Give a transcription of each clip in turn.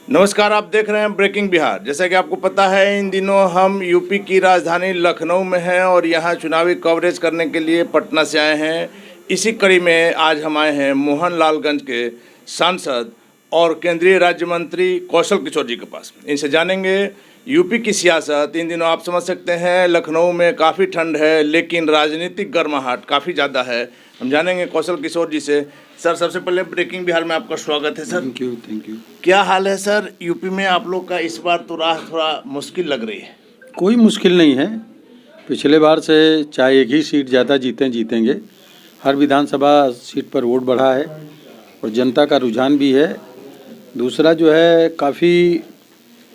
नमस्कार, आप देख रहे हैं ब्रेकिंग बिहार। जैसा कि आपको पता है, इन दिनों हम यूपी की राजधानी लखनऊ में हैं और यहाँ चुनावी कवरेज करने के लिए पटना से आए हैं। इसी कड़ी में आज हम आए हैं मोहनलालगंज के सांसद और केंद्रीय राज्य मंत्री कौशल किशोर जी के पास। इनसे जानेंगे यूपी की सियासत। इन दिनों आप समझ सकते हैं लखनऊ में काफ़ी ठंड है, लेकिन राजनीतिक गर्माहट काफ़ी ज़्यादा है। हम जानेंगे कौशल किशोर जी से। सर, सबसे पहले ब्रेकिंग बिहार में आपका स्वागत है सर। Thank you. क्या हाल है सर? यूपी में आप लोग का इस बार तो राह थोड़ा मुश्किल लग रही है। कोई मुश्किल नहीं है। पिछले बार से चाहे एक ही सीट ज़्यादा जीतेंगे। हर विधानसभा सीट पर वोट बढ़ा है और जनता का रुझान भी है। दूसरा जो है, काफ़ी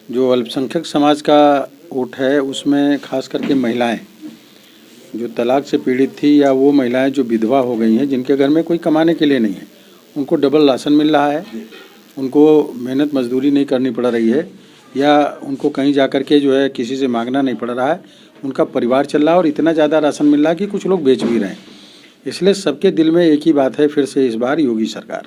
जो अल्पसंख्यक समाज का वोट है उसमें खास करके महिलाएं जो तलाक से पीड़ित थी या वो महिलाएं जो विधवा हो गई हैं, जिनके घर में कोई कमाने के लिए नहीं है, उनको डबल राशन मिल रहा है, उनको मेहनत मजदूरी नहीं करनी पड़ रही है या उनको कहीं जा कर के जो है किसी से मांगना नहीं पड़ रहा है, उनका परिवार चल रहा है और इतना ज़्यादा राशन मिल रहा है कि कुछ लोग बेच भी रहे हैं। इसलिए सबके दिल में एक ही बात है, फिर से इस बार योगी सरकार।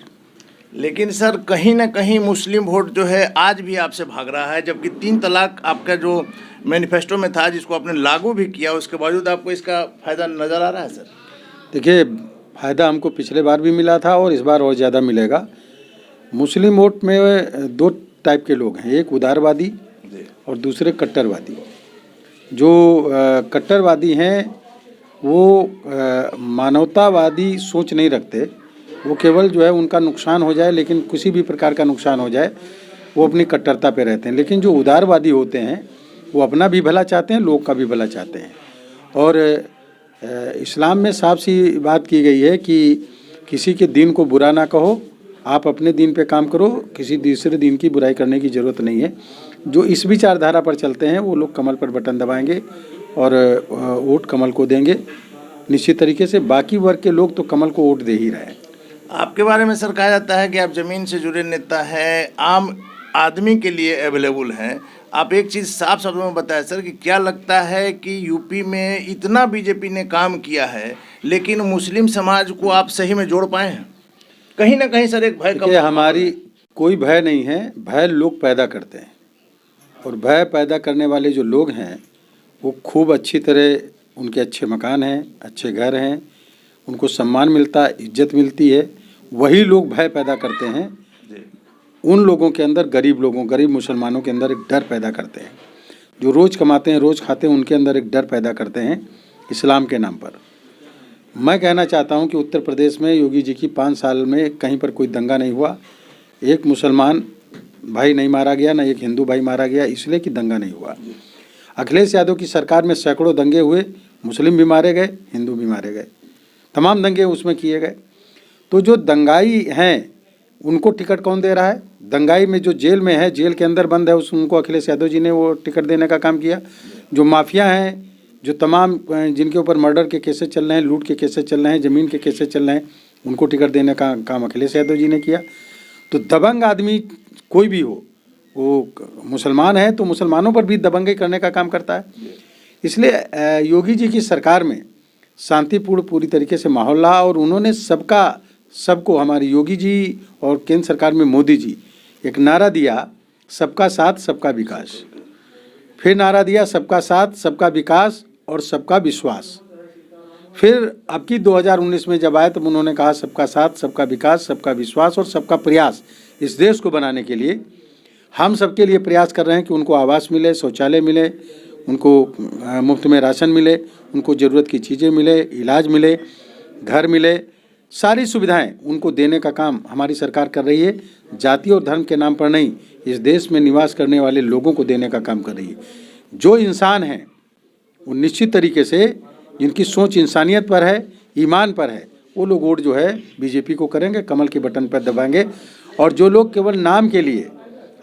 लेकिन सर, कहीं ना कहीं मुस्लिम वोट जो है आज भी आपसे भाग रहा है, जबकि 3 तलाक आपका जो मैनिफेस्टो में था, जिसको आपने लागू भी किया, उसके बावजूद आपको इसका फ़ायदा नज़र आ रहा है सर? देखिए, फ़ायदा हमको पिछले बार भी मिला था और इस बार और ज़्यादा मिलेगा। मुस्लिम वोट में 2 टाइप के लोग हैं, एक उदारवादी और दूसरे कट्टरवादी। जो कट्टरवादी हैं वो मानवतावादी सोच नहीं रखते, वो केवल जो है उनका नुकसान हो जाए, लेकिन किसी भी प्रकार का नुकसान हो जाए वो अपनी कट्टरता पे रहते हैं। लेकिन जो उदारवादी होते हैं वो अपना भी भला चाहते हैं, लोग का भी भला चाहते हैं। और इस्लाम में साफ सी बात की गई है कि किसी के दीन को बुरा ना कहो, आप अपने दीन पे काम करो, किसी दूसरे दीन की बुराई करने की ज़रूरत नहीं है। जो इस विचारधारा पर चलते हैं वो लोग कमल पर बटन दबाएंगे और वोट कमल को देंगे निश्चित तरीके से। बाकी वर्ग के लोग तो कमल को वोट दे ही रहे हैं। आपके बारे में सर कहा जाता है कि आप ज़मीन से जुड़े नेता हैं, आम आदमी के लिए अवेलेबल हैं। आप एक चीज़ साफ शब्दों में बताएं सर कि क्या लगता है कि यूपी में इतना बीजेपी ने काम किया है, लेकिन मुस्लिम समाज को आप सही में जोड़ पाए हैं? कहीं ना कहीं सर एक भय का, हमारी कोई भय नहीं है, भय लोग पैदा करते हैं और भय पैदा करने वाले जो लोग हैं वो खूब अच्छी तरह, उनके अच्छे मकान हैं, अच्छे घर हैं, उनको सम्मान मिलता है, इज्जत मिलती है, वही लोग भय पैदा करते हैं। उन लोगों के अंदर, गरीब मुसलमानों के अंदर एक डर पैदा करते हैं। जो रोज़ कमाते हैं, रोज़ खाते हैं, उनके अंदर एक डर पैदा करते हैं इस्लाम के नाम पर। मैं कहना चाहता हूं कि उत्तर प्रदेश में योगी जी की 5 साल में कहीं पर कोई दंगा नहीं हुआ, एक मुसलमान भाई नहीं मारा गया, ना एक हिंदू भाई मारा गया, इसलिए कि दंगा नहीं हुआ। अखिलेश यादव की सरकार में सैकड़ों दंगे हुए, मुस्लिम भी मारे गए, हिंदू भी मारे गए, तमाम दंगे उसमें किए गए। तो जो दंगाई हैं उनको टिकट कौन दे रहा है? दंगाई में जो जेल में है, जेल के अंदर बंद है, उनको अखिलेश यादव जी ने वो टिकट देने का काम किया। जो माफिया हैं, जो तमाम जिनके ऊपर मर्डर के केसेस चल रहे हैं, लूट के केसेस चल रहे हैं, ज़मीन के केसेस चल रहे हैं, उनको टिकट देने का काम अखिलेश यादव जी ने किया। तो दबंग आदमी कोई भी हो, वो मुसलमान है तो मुसलमानों पर भी दबंगी करने का काम करता है। इसलिए योगी जी की सरकार में शांतिपूर्ण पूरी तरीके से माहौल रहा और उन्होंने सबको, हमारी योगी जी और केंद्र सरकार में मोदी जी एक नारा दिया, सबका साथ सबका विकास। फिर नारा दिया, सबका साथ सबका विकास और सबका विश्वास। फिर अब की 2019 में जब आए तब उन्होंने कहा सबका साथ सबका विकास, सबका विश्वास और सबका प्रयास। इस देश को बनाने के लिए हम सबके लिए प्रयास कर रहे हैं कि उनको आवास मिले, शौचालय मिले, उनको मुफ्त में राशन मिले, उनको ज़रूरत की चीज़ें मिले, इलाज मिले, घर मिले, सारी सुविधाएं उनको देने का काम हमारी सरकार कर रही है। जाति और धर्म के नाम पर नहीं, इस देश में निवास करने वाले लोगों को देने का काम कर रही है। जो इंसान हैं वो निश्चित तरीके से, जिनकी सोच इंसानियत पर है, ईमान पर है, वो लोग वोट जो है बीजेपी को करेंगे, कमल के बटन पर दबाएंगे। और जो लोग केवल नाम के लिए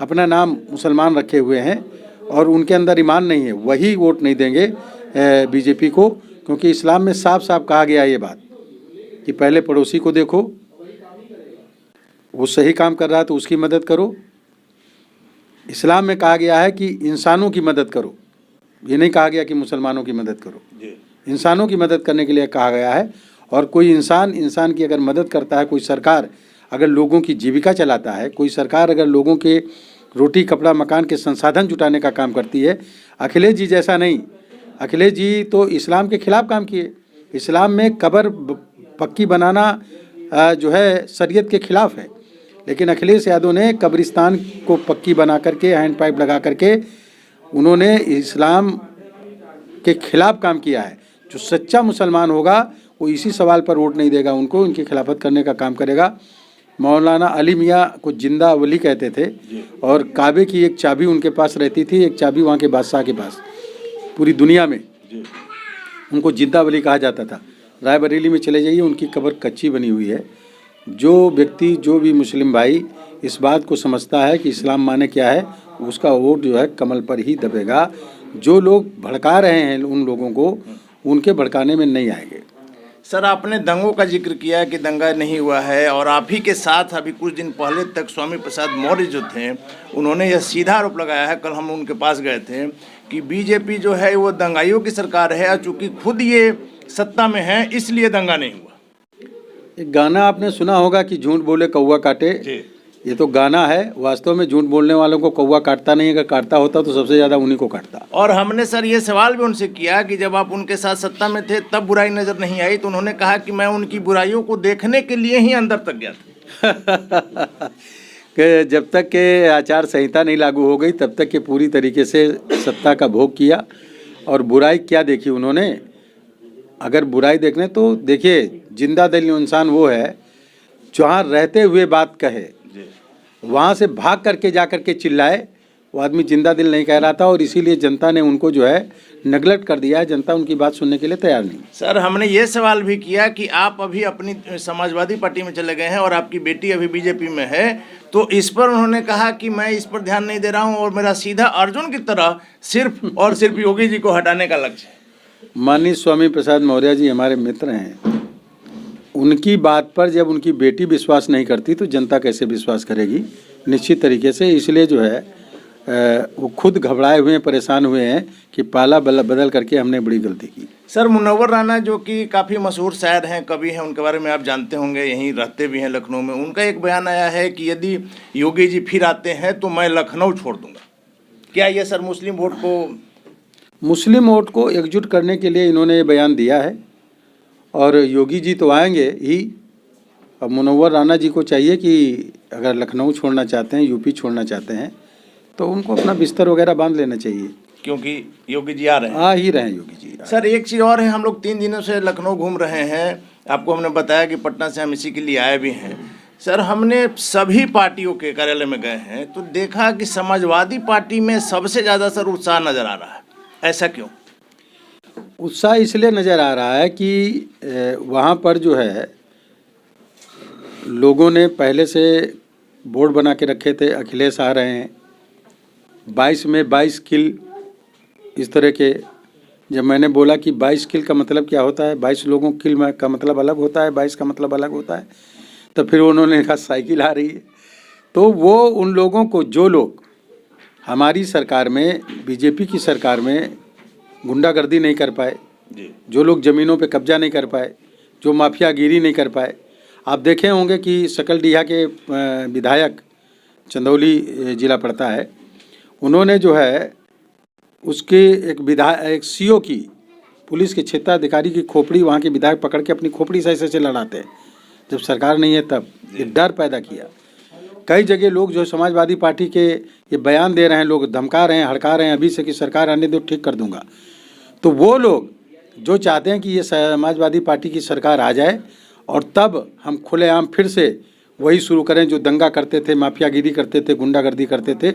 अपना नाम मुसलमान रखे हुए हैं और उनके अंदर ईमान नहीं है, वही वोट नहीं देंगे बीजेपी को। क्योंकि इस्लाम में साफ साफ कहा गया ये बात कि पहले पड़ोसी को देखो, वो सही काम कर रहा है तो उसकी मदद करो। इस्लाम में कहा गया है कि इंसानों की मदद करो, ये नहीं कहा गया कि मुसलमानों की मदद करो। इंसानों की मदद करने के लिए कहा गया है। और कोई इंसान की अगर मदद करता है, कोई सरकार अगर लोगों की जीविका चलाता है, कोई सरकार अगर लोगों के रोटी कपड़ा मकान के संसाधन जुटाने का काम करती है, अखिलेश जी जैसा नहीं। अखिलेश जी तो इस्लाम के खिलाफ काम किए। इस्लाम में कब्र पक्की बनाना जो है शरीयत के खिलाफ है, लेकिन अखिलेश यादव ने कब्रिस्तान को पक्की बना करके हैंड पाइप लगा करके उन्होंने इस्लाम के खिलाफ काम किया है। जो सच्चा मुसलमान होगा वो इसी सवाल पर वोट नहीं देगा, उनको उनकी खिलाफत करने का काम करेगा। मौलाना अली मियाँ को जिंदा वली कहते थे और काबे की एक चाबी उनके पास रहती थी, एक चाबी वहाँ के बादशाह के पास पूरी दुनिया में, उनको जिंदा वली कहा जाता था। रायबरेली में चले जाइए, उनकी कब्र कच्ची बनी हुई है। जो व्यक्ति, जो भी मुस्लिम भाई इस बात को समझता है कि इस्लाम माने क्या है, उसका वोट जो है कमल पर ही दबेगा। जो लोग भड़का रहे हैं उन लोगों को, उनके भड़काने में नहीं आएंगे। सर, आपने दंगों का जिक्र किया कि दंगा नहीं हुआ है, और आप ही के साथ अभी कुछ दिन पहले तक स्वामी प्रसाद मौर्य जो थे, उन्होंने यह सीधा आरोप लगाया है, कल हम उनके पास गए थे, कि बीजेपी जो है वो दंगाइयों की सरकार है, और चूंकि खुद ये सत्ता में है इसलिए दंगा नहीं हुआ। एक गाना आपने सुना होगा कि झूठ बोले कौवा काटे। जी। ये तो गाना है, वास्तव में झूठ बोलने वालों को कौवा काटता नहीं है। अगर काटता होता तो सबसे ज़्यादा उन्हीं को काटता। और हमने सर ये सवाल भी उनसे किया कि जब आप उनके साथ सत्ता में थे तब बुराई नज़र नहीं आई, तो उन्होंने कहा कि मैं उनकी बुराइयों को देखने के लिए ही अंदर तक गया था। कि जब तक के आचार संहिता नहीं लागू हो गई तब तक के पूरी तरीके से सत्ता का भोग किया। और बुराई क्या देखी उन्होंने? अगर बुराई देखने तो देखिए, जिंदा दिल इंसान वो है जहाँ रहते हुए बात कहे, वहाँ से भाग करके जा करके चिल्लाए, वो आदमी जिंदा दिल नहीं कह रहा था। और इसीलिए जनता ने उनको जो है नेगलेक्ट कर दिया है। जनता उनकी बात सुनने के लिए तैयार नहीं। सर, हमने ये सवाल भी किया कि आप अभी अपनी समाजवादी पार्टी में चले गए हैं और आपकी बेटी अभी बीजेपी में है, तो इस पर उन्होंने कहा कि मैं इस पर ध्यान नहीं दे रहा हूँ और मेरा सीधा अर्जुन की तरह सिर्फ और सिर्फ योगी जी को हटाने का लक्ष्य है। माननीय स्वामी प्रसाद मौर्य जी हमारे मित्र हैं। उनकी बात पर जब उनकी बेटी विश्वास नहीं करती तो जनता कैसे विश्वास करेगी? निश्चित तरीके से। इसलिए जो है वो खुद घबराए हुए हैं, परेशान हुए हैं कि पाला बदल करके हमने बड़ी गलती की। सर, मुनव्वर राना जो कि काफ़ी मशहूर शायर हैं, कवि हैं, उनके बारे में आप जानते होंगे, यहीं रहते भी हैं लखनऊ में। उनका एक बयान आया है कि यदि योगी जी फिर आते हैं तो मैं लखनऊ छोड़ दूंगा। क्या ये सर मुस्लिम वोट को एकजुट करने के लिए इन्होंने ये बयान दिया है? और योगी जी तो आएंगे ही। अब मुनव्वर राना जी को चाहिए कि अगर लखनऊ छोड़ना चाहते हैं, यूपी छोड़ना चाहते हैं, तो उनको अपना बिस्तर वगैरह बांध लेना चाहिए, क्योंकि योगी जी आ रहे हैं। आ ही रहे हैं योगी जी। सर, एक चीज़ और है, हम लोग 3 दिनों से लखनऊ घूम रहे हैं। आपको हमने बताया कि पटना से हम इसी के लिए आए भी हैं। सर, हमने सभी पार्टियों के कार्यालय में गए हैं तो देखा कि समाजवादी पार्टी में सबसे ज़्यादा सर उत्साह नज़र आ रहा है। ऐसा क्यों? उत्साह इसलिए नज़र आ रहा है कि वहाँ पर जो है लोगों ने पहले से बोर्ड बना के रखे थे, अखिलेश आ रहे हैं, 22 में 22 किल, इस तरह के। जब मैंने बोला कि 22 किल का मतलब क्या होता है, 22 लोगों किल का मतलब अलग होता है, 22 का मतलब अलग होता है, तो फिर उन्होंने कहा साइकिल आ रही है। तो वो उन लोगों को, जो लोग हमारी सरकार में, बीजेपी की सरकार में गुंडागर्दी नहीं कर पाए, जो लोग ज़मीनों पे कब्जा नहीं कर पाए, जो माफियागिरी नहीं कर पाए। आप देखे होंगे कि सकलडीहा के विधायक, चंदौली जिला पड़ता है, उन्होंने जो है उसके एक सीओ की, पुलिस के क्षेत्राधिकारी की खोपड़ी, वहाँ के विधायक पकड़ के अपनी खोपड़ी से ऐसे लड़ाते हैं। जब सरकार नहीं है तब ये डर पैदा किया। कई जगह लोग जो समाजवादी पार्टी के ये बयान दे रहे हैं, लोग धमका रहे हैं, हड़का रहे हैं अभी से कि सरकार आने दो ठीक कर दूंगा। तो वो लोग जो चाहते हैं कि ये समाजवादी पार्टी की सरकार आ जाए और तब हम खुलेआम फिर से वही शुरू करें जो दंगा करते थे, माफियागिरी करते थे, गुंडागर्दी करते थे,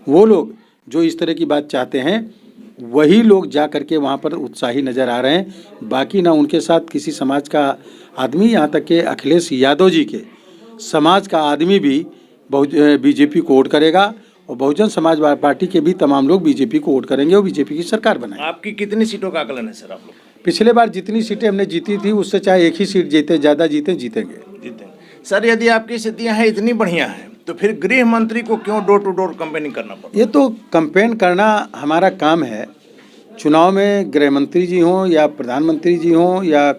वो लोग जो इस तरह की बात चाहते हैं वही लोग जा करके वहाँ पर उत्साही नज़र आ रहे हैं। बाकी ना उनके साथ किसी समाज का आदमी, यहाँ तक कि अखिलेश यादव जी के समाज का आदमी भी बीजेपी को वोट करेगा और बहुजन समाज पार्टी के भी तमाम लोग बीजेपी को वोट करेंगे और बीजेपी की सरकार बनाएंगे। आपकी कितनी सीटों का आकलन है सर आप लोग? पिछले बार जितनी सीटें हमने जीती थी उससे चाहे एक ही सीट जीते, ज़्यादा जीतेंगे। सर, यदि आपकी स्थितियाँ हैं इतनी बढ़िया हैं तो फिर गृह मंत्री को क्यों डोर टू डोर कैंपेनिंग करना पड़ा? ये तो कैंपेन करना हमारा काम है, चुनाव में गृह मंत्री जी हों या प्रधानमंत्री जी हों या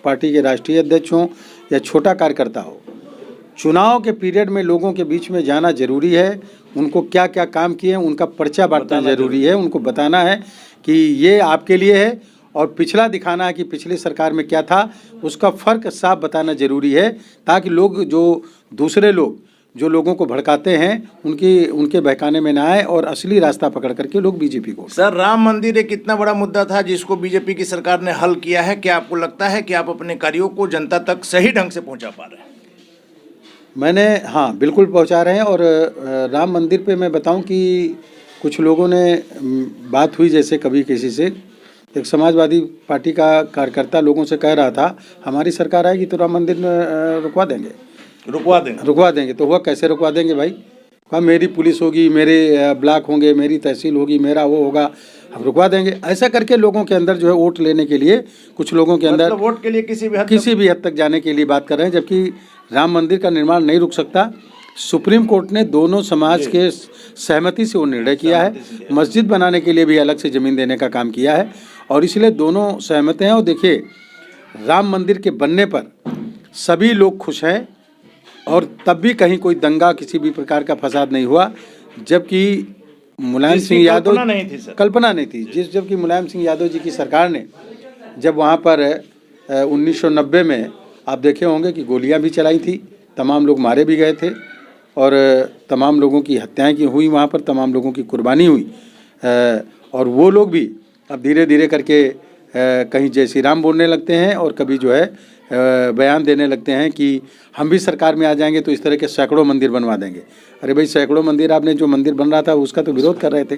पार्टी के राष्ट्रीय अध्यक्ष हों या छोटा कार्यकर्ता हो, चुनाव के पीरियड में लोगों के बीच में जाना जरूरी है। उनको क्या क्या काम किए उनका पर्चा बांटना जरूरी है। उनको बताना है कि ये आपके लिए है और पिछला दिखाना है कि पिछली सरकार में क्या था, उसका फ़र्क साफ बताना जरूरी है, ताकि लोग दूसरे लोग जो लोगों को भड़काते हैं उनके बहकाने में ना आए और असली रास्ता पकड़ करके लोग बीजेपी को। सर, राम मंदिर एक इतना बड़ा मुद्दा था जिसको बीजेपी की सरकार ने हल किया है। क्या आपको लगता है कि आप अपने कार्यों को जनता तक सही ढंग से पहुंचा पा रहे हैं? हाँ, बिल्कुल पहुंचा रहे हैं। और राम मंदिर पे मैं बताऊं कि कुछ लोगों ने बात हुई, जैसे कभी किसी से एक समाजवादी पार्टी का कार्यकर्ता लोगों से कह रहा था हमारी सरकार आएगी तो राम मंदिर रुकवा देंगे। तो हुआ कैसे रुकवा देंगे भाई? कहा मेरी पुलिस होगी, मेरे ब्लॉक होंगे, मेरी तहसील होगी, मेरा वो होगा, हम रुकवा देंगे। ऐसा करके लोगों के अंदर जो है वोट लेने के लिए कुछ लोगों के अंदर वोट के लिए किसी भी हद तक जाने के लिए बात कर रहे हैं, जबकि राम मंदिर का निर्माण नहीं रुक सकता। सुप्रीम कोर्ट ने दोनों समाज के सहमति से वो निर्णय किया है। मस्जिद बनाने के लिए भी अलग से ज़मीन देने का काम किया है और इसलिए दोनों सहमत हैं। और देखिए, राम मंदिर के बनने पर सभी लोग खुश हैं और तब भी कहीं कोई दंगा, किसी भी प्रकार का फसाद नहीं हुआ, जबकि मुलायम सिंह यादव कल्पना नहीं थी। जबकि मुलायम सिंह यादव जी की सरकार ने जब वहाँ पर 1990 में आप देखे होंगे कि गोलियां भी चलाई थी, तमाम लोग मारे भी गए थे और तमाम लोगों की हत्याएं की हुई, वहाँ पर तमाम लोगों की कुर्बानी हुई। और वो लोग भी अब धीरे धीरे करके कहीं जय श्री राम बोलने लगते हैं और कभी जो है बयान देने लगते हैं कि हम भी सरकार में आ जाएंगे तो इस तरह के सैकड़ों मंदिर बनवा देंगे। अरे भाई, सैकड़ों मंदिर, आपने जो मंदिर बन रहा था उसका तो विरोध कर रहे थे।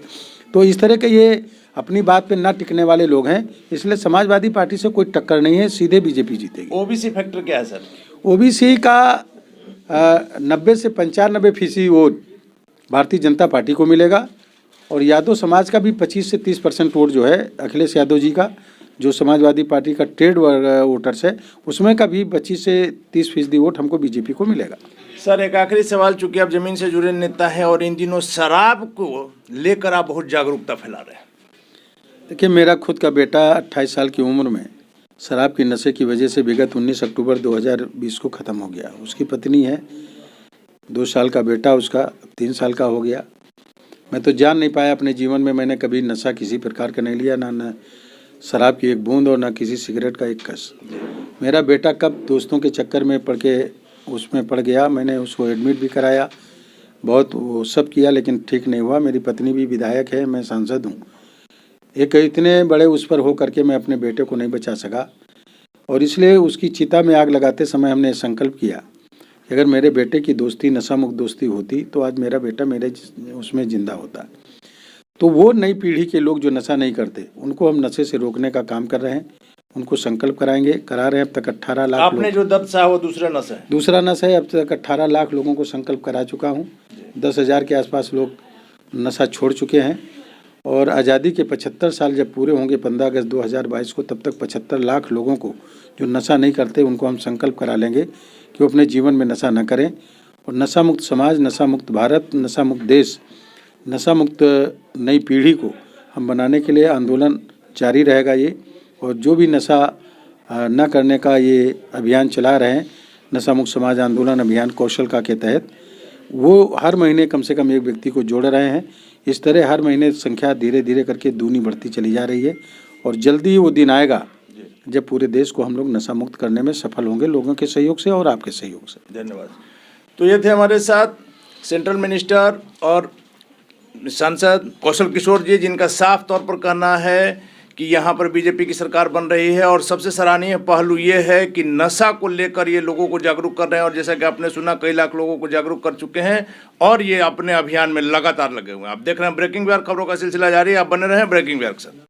तो इस तरह के ये अपनी बात पे ना टिकने वाले लोग हैं, इसलिए समाजवादी पार्टी से कोई टक्कर नहीं है, सीधे बीजेपी जीतेगी। ओबीसी फैक्टर क्या है सर? ओबीसी का 90 से 95% वोट भारतीय जनता पार्टी को मिलेगा और यादव समाज का भी 25 से 30% वोट जो है अखिलेश यादव जी का, जो समाजवादी पार्टी का ट्रेड वोटर्स है, उसमें का भी 25 से 30% वोट हमको बीजेपी को मिलेगा। सर, एक आखिरी सवाल, चूंकि आप जमीन से जुड़े नेता हैं और इन दिनों शराब को लेकर आप बहुत जागरूकता फैला रहे हैं। देखिए, मेरा खुद का बेटा 28 साल की उम्र में शराब की नशे की वजह से विगत 19 अक्टूबर 2020 को ख़त्म हो गया। उसकी पत्नी है, 2 साल का बेटा उसका 3 साल का हो गया। मैं तो जान नहीं पाया अपने जीवन में, मैंने कभी नशा किसी प्रकार का नहीं लिया, ना शराब की एक बूंद और ना किसी सिगरेट का एक कस। मेरा बेटा कब दोस्तों के चक्कर में पड़ के उसमें पड़ गया, मैंने उसको एडमिट भी कराया, बहुत वो सब किया, लेकिन ठीक नहीं हुआ। मेरी पत्नी भी विधायक है, मैं सांसद हूँ। एक इतने बड़े उस पर हो करके मैं अपने बेटे को नहीं बचा सका और इसलिए उसकी चिता में आग लगाते समय हमने संकल्प किया कि अगर मेरे बेटे की दोस्ती नशा मुक्त दोस्ती होती तो आज मेरा बेटा मेरे उसमें जिंदा होता। तो वो नई पीढ़ी के लोग जो नशा नहीं करते उनको हम नशे से रोकने का काम कर रहे हैं, उनको संकल्प करा रहे हैं। अब तक 18 लाख आपने जो दर्द सहा वो दूसरा नशा है। अब तक 18 लाख लोगों को संकल्प करा चुका हूँ। 10,000 के आसपास लोग नशा छोड़ चुके हैं और आज़ादी के 75 साल जब पूरे होंगे 15 अगस्त 2022 को, तब तक 75 लाख लोगों को जो नशा नहीं करते उनको हम संकल्प करा लेंगे कि वो अपने जीवन में नशा न करें। और नशा मुक्त समाज, नशा मुक्त भारत, नशा मुक्त देश, नशा मुक्त नई पीढ़ी को हम बनाने के लिए आंदोलन जारी रहेगा ये। और जो भी नशा न करने का ये अभियान चला रहे हैं, नशा मुक्त समाज आंदोलन अभियान कौशल का के तहत, वो हर महीने कम से कम एक व्यक्ति को जोड़ रहे हैं। इस तरह हर महीने संख्या धीरे धीरे करके दूनी बढ़ती चली जा रही है और जल्दी ही वो दिन आएगा जब पूरे देश को हम लोग नशा मुक्त करने में सफल होंगे, लोगों के सहयोग से और आपके सहयोग से। धन्यवाद। तो ये थे हमारे साथ सेंट्रल मिनिस्टर और सांसद कौशल किशोर जी, जिनका साफ तौर पर कहना है कि यहाँ पर बीजेपी की सरकार बन रही है और सबसे सराहनीय पहलू ये है कि नशा को लेकर ये लोगों को जागरूक कर रहे हैं और जैसा कि आपने सुना कई लाख लोगों को जागरूक कर चुके हैं और ये अपने अभियान में लगातार लगे हुए हैं। आप देख रहे हैं ब्रेकिंग बिहार, खबरों का सिलसिला जारी है। आप बने रहें ब्रेकिंग बिहार के साथ।